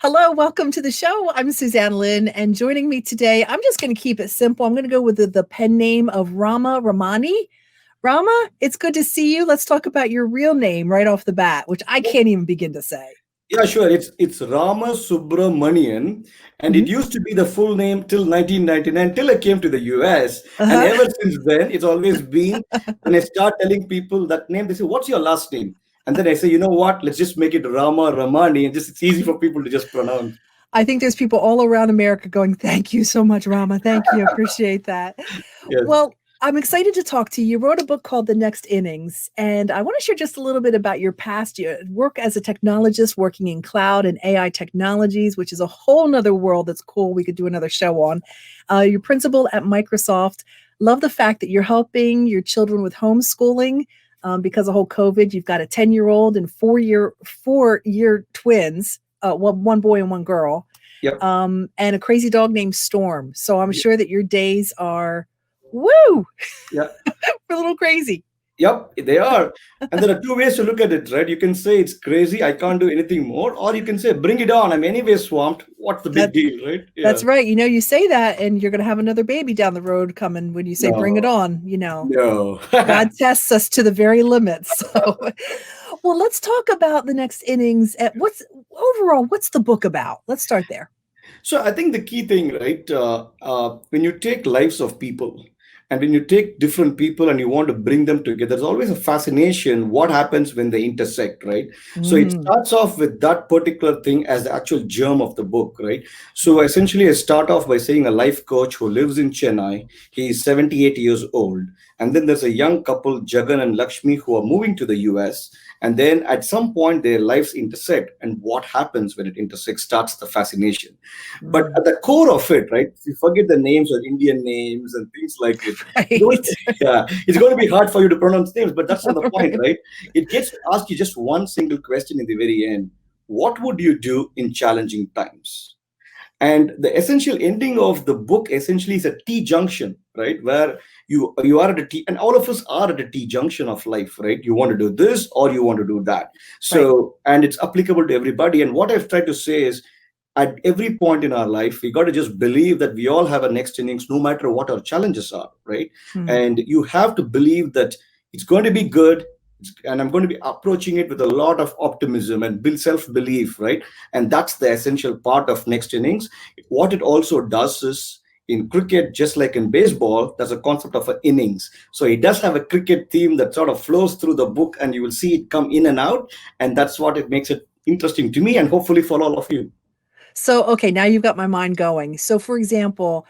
Hello, welcome to the show. I'm Suzanne Lynn, and joining me today, I'm just going to keep it simple. I'm going to go with the pen name of Rama Ramani. Rama, it's good to see you. Let's talk about your real name right off the bat, which I can't even begin to say. Yeah, sure. It's Rama Subramanian, and it Mhm. used to be the full name till 1999, till I came to the US. And Uh-huh. ever since then, it's always been when I start telling people that name, they say, "What's your last name?" And then I say, "You know what? Let's just make it Rama Ramani, and just it's easy for people to just pronounce." I think there's people all around America going, thank you so much, Rama. Thank you. Appreciate that. Yes. Well, I'm excited to talk to you. You wrote a book called The Next Innings, and I want to share just a little bit about your past. You work as a technologist working in cloud and AI technologies, which is a whole nother world that's cool. We could do another show on. You're principal at Microsoft. Love the fact that you're helping your children with homeschooling because of whole COVID. You've got a 10-year-old and four-year twins, one boy and one girl, Yep. and a crazy dog named Storm. So I'm sure that your days are woo Yeah. a little crazy. Yep, they are. And there are two ways to look at it, right? You can say it's crazy, I can't do anything more, or you can say, bring it on, I'm anyway swamped. What's the big That deal, right? Yeah. that's right. You say that, and you're going to have another baby down the road coming when you say bring it No, on. no. God tests us to the very limits. So, well, let's talk about the next innings. At what's the book about? Let's start there. So I think the key thing, right, when you take lives of people and when you take different people and you want to bring them together, there's always a fascination what happens when they intersect, right? So it Mm, starts off with that particular thing as the actual germ of the book, right? So essentially, I start off by saying a life coach who lives in Chennai. He is 78 years old. And then there's a young couple, Jagan and Lakshmi, who are moving to the US. And then at some point, their lives intersect. And what happens when it intersects starts the fascination. But mm, at the core of it, right, if you forget the names or Indian names and things like it, it's going right. yeah, it's going to be hard for you to pronounce names, but that's not the point, Right. right? It gets to ask you just one single question in the very end. What would you do in challenging times? And the essential ending of the book essentially is a T junction, right? Where you are at a T, and all of us are at a T junction of life, right? You want to do this or you want to do that. Right. So, and it's applicable to everybody. And what I've tried to say is at every point in our life, we got to just believe that we all have a next innings, no matter what our challenges are, right? Mm. And you have to believe that it's going to be good. And I'm going to be approaching it with a lot of optimism and build self-belief, right? And that's the essential part of next innings. What it also does is in cricket, just like in baseball, there's a concept of an innings. So it does have a cricket theme that sort of flows through the book, and you will see it come in and out. And that's what it makes it interesting to me and hopefully for all of you. So, okay, now you've got my mind going. So, for example,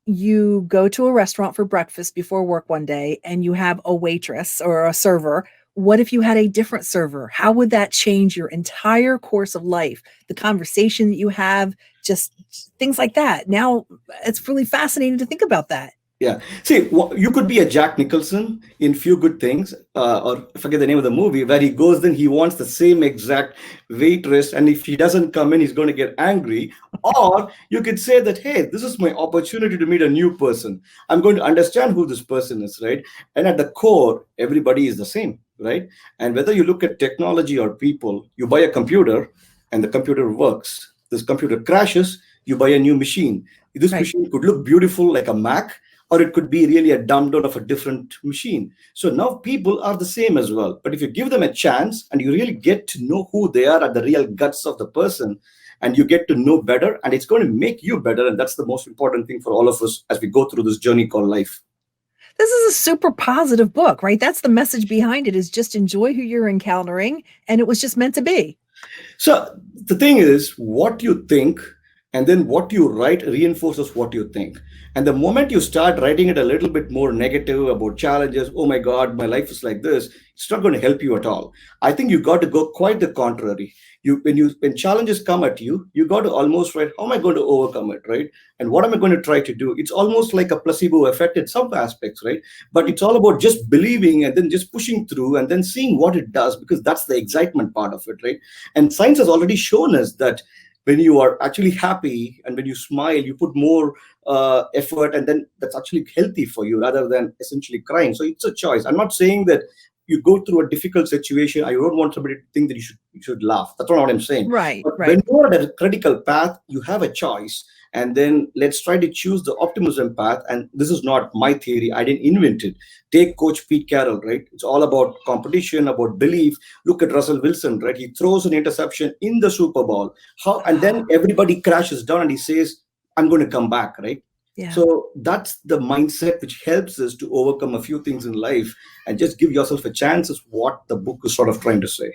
you go to a restaurant for breakfast before work one day and you have a waitress or a server. What if you had a different server? How would that change your entire course of life? The conversation that you have, just things like that. Now, it's really fascinating to think about that. Yeah. See, you could be a Jack Nicholson in Few Good Things, or I forget the name of the movie, where he goes, then he wants the same exact waitress, and if she doesn't come in, he's going to get angry. Or you could say that, hey, this is my opportunity to meet a new person. I'm going to understand who this person is, right? And at the core, everybody is the same, right? And whether you look at technology or people, you buy a computer and the computer works. This computer crashes, you buy a new machine. This Right. machine could look beautiful like a Mac, or it could be really a dumbed down of a different machine. So now people are the same as well. But if you give them a chance and you really get to know who they are at the real guts of the person, and you get to know better, and it's going to make you better. And that's the most important thing for all of us as we go through this journey called life. This is a super positive book, right? That's the message behind it is just enjoy who you're encountering and it was just meant to be. So the thing is, what you think and then what you write reinforces what you think. And the moment you start writing it a little bit more negative about challenges, oh my God, my life is like this, it's not going to help you at all. I think you got to go quite the contrary. When challenges come at you, you got to almost write, how am I going to overcome it, right? And what am I going to try to do? It's almost like a placebo effect in some aspects, right? But it's all about just believing and then just pushing through and then seeing what it does, because that's the excitement part of it, right? And science has already shown us that when you are actually happy and when you smile, you put more effort, and then that's actually healthy for you rather than essentially crying. So it's a choice. I'm not saying that you go through a difficult situation, I don't want somebody to think that you should laugh. That's not what I'm saying. Right, But when right. you're at a critical path, you have a choice. And then let's try to choose the optimism path. And this is not my theory. I didn't invent it. Take Coach Pete Carroll, right? It's all about competition, about belief. Look at Russell Wilson, right? He throws an interception in the Super Bowl. How and then everybody crashes down and he says, I'm going to come back, right? Yeah. So that's the mindset which helps us to overcome a few things in life and just give yourself a chance is what the book is sort of trying to say.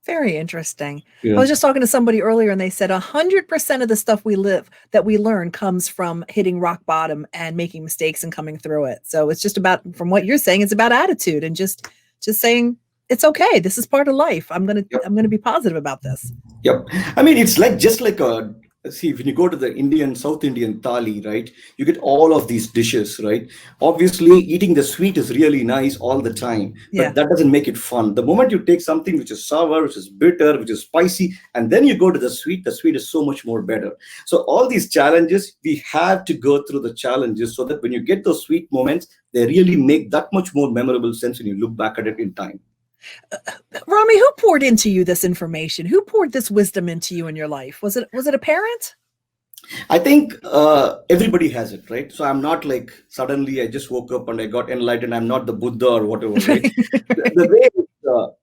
Very interesting. I Yeah. was just talking to somebody earlier and they said 100% of the stuff we learn comes from hitting rock bottom and making mistakes and coming through it. So it's just about, from what you're saying, it's about attitude and just saying it's okay. This is part of life. I'm going to be positive about this. Yep. I mean, it's like just like a see when you go to the Indian South Indian thali, right? You get all of these dishes, right? Obviously, eating the sweet is really nice all the time, Yeah. but that doesn't make it fun. The moment you take something which is sour, which is bitter, which is spicy, and then you go to the sweet is so much more better. So all these challenges, we have to go through the challenges so that when you get those sweet moments, they really make that much more memorable sense when you look back at it in time. Rami, who poured into you this information? Who poured this wisdom into you in your life? Was it a parent? I think everybody has it, right? So I'm not like suddenly I just woke up and I got enlightened. I'm not the Buddha or whatever, right? Right. The way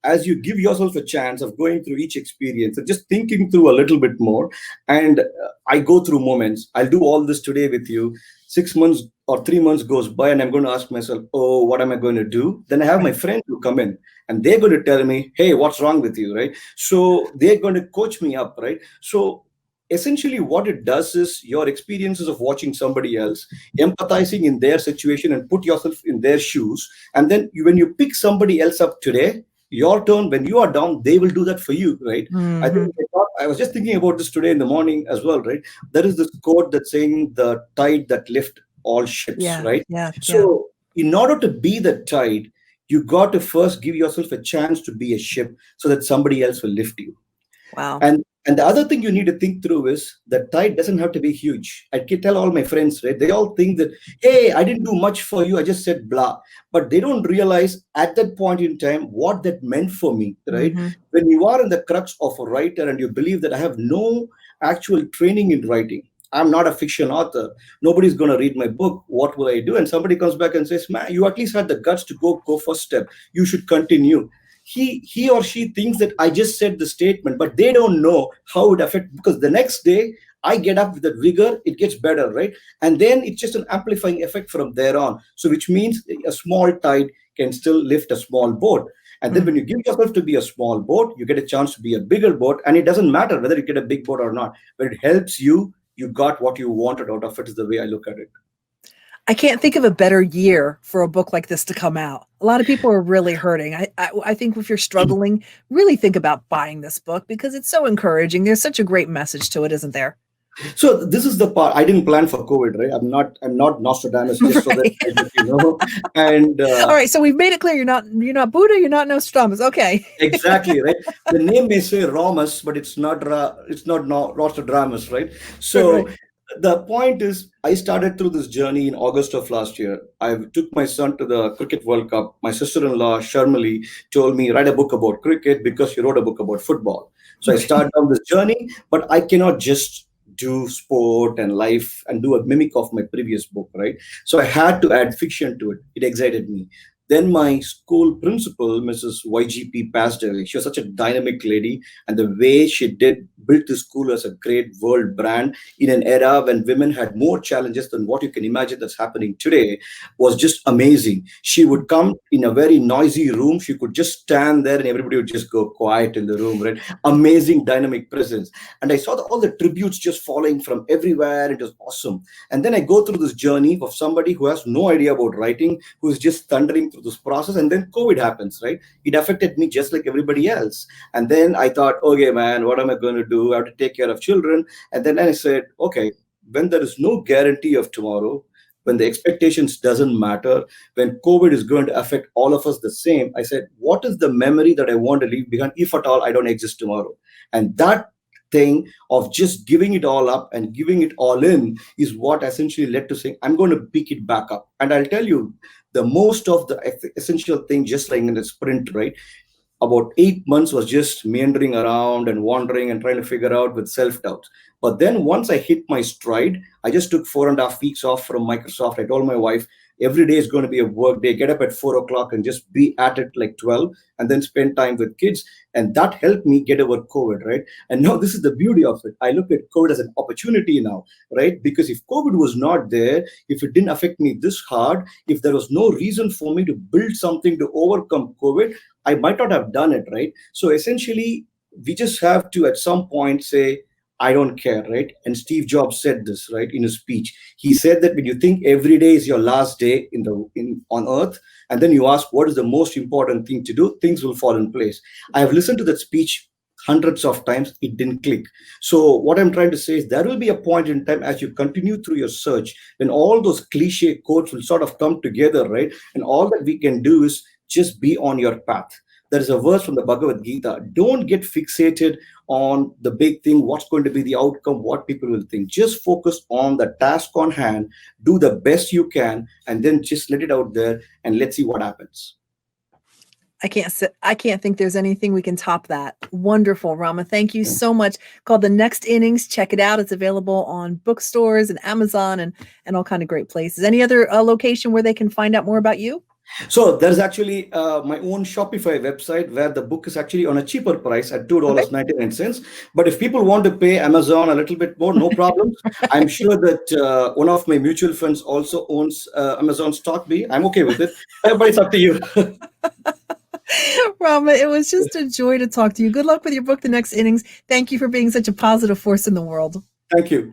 as you give yourself a chance of going through each experience and just thinking through a little bit more, and I go through moments. I'll do all this today with you. 6 months or 3 months goes by, and I'm going to ask myself, "Oh, what am I going to do?" Then I have my Right. friend who come in, and they're going to tell me, "Hey, what's wrong with you?" Right? So they're going to coach me up, right? So essentially what it does is your experiences of watching somebody else empathizing in their situation and put yourself in their shoes, and then when you pick somebody else up today, your turn, when you are down, they will do that for you, right? I Hmm. think I was just thinking about this today in the morning as well, right? There is this quote that's saying the tide that lift all ships, Yeah, right? yeah, yeah. So in order to be the tide, you got to first give yourself a chance to be a ship so that somebody else will lift you. Wow. And the other thing you need to think through is that tide doesn't have to be huge. I can tell all my friends, right? They all think that, hey, I didn't do much for you. I just said blah. But they don't realize at that point in time what that meant for me, right? Hmm. When you are in the crux of a writer and you believe that I have no actual training in writing, I'm not a fiction author. Nobody's going to read my book. What will I do? And somebody comes back and says, man, you at least had the guts to go first step. You should continue. He or she thinks that I just said the statement, but they don't know how it affects, because the next day I get up with that vigor, it gets better, right? And then it's just an amplifying effect from there on. So which means a small tide can still lift a small boat. And then Hmm. when you give yourself to be a small boat, you get a chance to be a bigger boat. And it doesn't matter whether you get a big boat or not, but it helps you. You got what you wanted out of it, is the way I look at it. I can't think of a better year for a book like this to come out. A lot of people are really hurting. I think if you're struggling, really think about buying this book because it's so encouraging. There's such a great message to it, isn't there? So this is the part I didn't plan for COVID, right? I'm not Nostradamus, just so that Right. I let you know. And All right. So we've made it clear you're not Buddha, you're not Nostradamus. Okay. exactly, right. The name may say Ramus, but it's not Nostradamus, right? Right, So right. the point is, I started through this journey in August of last year. I took my son to the Cricket World Cup. My sister-in-law Sharmali told me write a book about cricket because you wrote a book about football. So I started on this journey, but I cannot just do sport and life and do a mimic of my previous book, right? So I had to add fiction to it. It excited me. Then my school principal, Mrs. YGP, passed away. She was such a dynamic lady, and the way she did built the school as a great world brand in an era when women had more challenges than what you can imagine that's happening today was just amazing. She would come in a very noisy room. She could just stand there, and everybody would just go quiet in the room, right? Amazing dynamic presence. And I saw all the tributes just falling from everywhere. It was awesome. And then I go through this journey of somebody who has no idea about writing, who is just thundering through this process, and then COVID happens, right? It affected me just like everybody else. And then I thought, okay, man, what am I going to do? I have to take care of children. And then I said, okay, when there is no guarantee of tomorrow, when the expectations doesn't matter, when COVID is going to affect all of us the same, I said, what is the memory that I want to leave behind if at all I don't exist tomorrow? And that thing of just giving it all up and giving it all in is what essentially led to saying, I'm going to pick it back up. And I'll tell you, the most of the essential thing just like in the sprint, right? About 8 months was just meandering around and wandering and trying to figure out with self-doubt. But then once I hit my stride, I just took 4.5 weeks off from Microsoft. I told my wife, every day is going to be a work day. Get up at 4 o'clock and just be at it like 12, and then spend time with kids. And that helped me get over COVID, right? And now this is the beauty of it. I look at COVID as an opportunity now, right? Because if COVID was not there, if it didn't affect me this hard, if there was no reason for me to build something to overcome COVID, I might not have done it, right? So essentially, we just have to at some point say, I don't care, right? And Steve Jobs said this, right, in his speech. He said that when you think every day is your last day on Earth, and then you ask what is the most important thing to do, things will fall in place. I have listened to that speech hundreds of times. It didn't click. So what I'm trying to say is there will be a point in time as you continue through your search when all those cliche quotes will sort of come together, right? And all that we can do is just be on your path. There is a verse from the Bhagavad Gita. Don't get fixated on the big thing, what's going to be the outcome, what people will think. Just focus on the task on hand, do the best you can, and then just let it out there and let's see what happens. I can't think there's anything we can top that. Wonderful, Rama. Thank you so much. Called The Next Innings. Check it out. It's available on bookstores and Amazon and all kind of great places. Any other location where they can find out more about you? So there's actually my own Shopify website where the book is actually on a cheaper price at $2.99. But if people want to pay Amazon a little bit more, no problem. I'm sure that one of my mutual funds also owns Amazon stock. I'm okay with it, but it's up to you. Rama, it was just a joy to talk to you. Good luck with your book, The Next Innings. Thank you for being such a positive force in the world. Thank you.